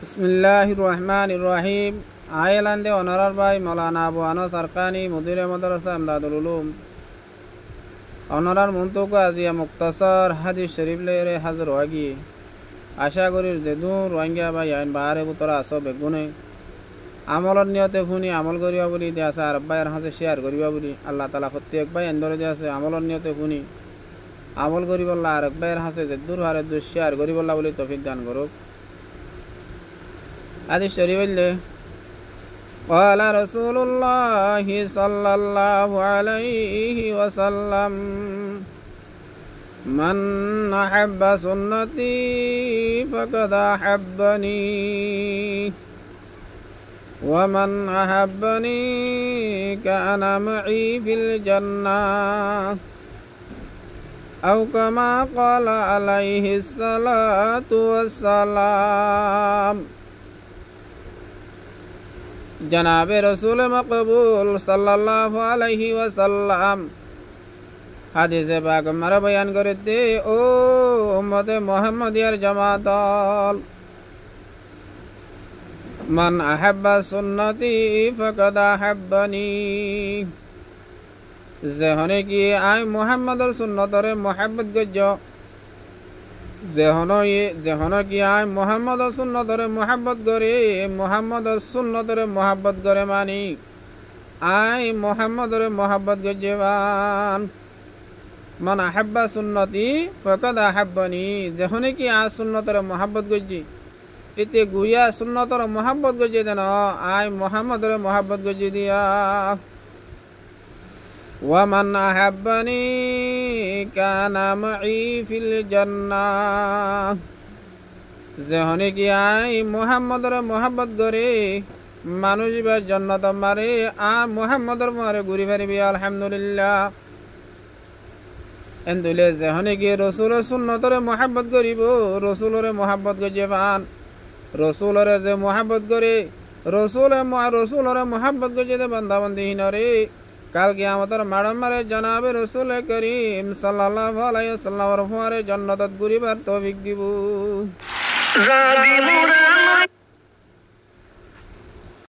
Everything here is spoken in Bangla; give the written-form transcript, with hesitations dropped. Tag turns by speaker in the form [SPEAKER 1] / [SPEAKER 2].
[SPEAKER 1] বিসমিল্লাহির রহমানির রহিম। আয়ারল্যান্ডে অনারার ভাই মৌলানা আবু আনাস আরকানি মুদিরে মাদ্রাসা ইমদাদুল উলুম অনারার মন্তব্য আজিয়া মুক্তাসর হাদিস শরীফ লেরে হাজির হওয়াগি আশা করি যে দূর রোহিঙ্গা ভাই আইন বাহারে বুতরা আস বেগুনে আমলের নিয়তে শুনি আমল করিবা বলি দিয়ে আছে আর ভাইয়ের হাতে শেয়ার করিবা বলি আল্লাহ তালা প্রত্যেক ভাই এন্দরে দিয়ে আছে আমলের নিয়তে শুনি আমল করিবল্লা আর ভাইয়ের হাতে যে দূর হারে দূর শেয়ার করিবল্লা বলি তৌফিক দান করুক। হাদিস শরীফ হইলে قال رسول الله صلى الله عليه وسلم من أحب سنتي فقد أحبني ومن أحبني كان معي في الجنة أو كما قال عليه الصلاة والسلام। जनाब रसूल मकबूल सल्लल्लाहु अलैहि वसल्लम हादिसे पाक मारा बयान करते ओ उम्मत मुहम्मदियर जमातल मन अहब्बा सुन्नती फकद अहब्बनी जहने की आय मुहम्मदर सुन्नतरे मोहब्बत गज्जो যেহনো কি আয় মুহাম্মদর সুন্নতরে মোহাব্বত করে মুহাম্মদর সুন্নতরে মোহাব্বত করে মানি আয় মুহাম্মদরে মোহাব্বত গজ্জেবান মান আহাব্বা সুন্নতি ফাকাদ আহাব্বানি যেহনে কি আয় সুন্নতরে মোহাব্বত গজ্জি এতে গুয়া সুন্নতরে মোহাব্বত গজ্জে দেন আয় মুহাম্মদরে মোহাব্বত গজ্জে দিয়া ومن أحبني كان معي في الجنة যেহনে কি আই মুহাম্মদর মোহাব্বত করে মানুষ বা জান্নাত মারে আ মুহাম্মদর মারে ঘুরি পারিবি আলহামদুলিল্লাহ। এন্দুলে যেহনে কি রসুলের সুন্নতরে মোহাব্বত করিব রসুলরে মোহাব্বত গজেবান রসুলরে যে মোহাব্বত করে রসুলরে মোহাব্বত গজে বান্দা বান্দিহীনরে কাল কিয়ামতের মাড়ম মারে জনাবে রসুল করিম সাল্লাল্লাহু আলাইহি ওয়াসাল্লামের ফুয়ারে জান্নাতত ঘুরিবার তৌফিক দিব।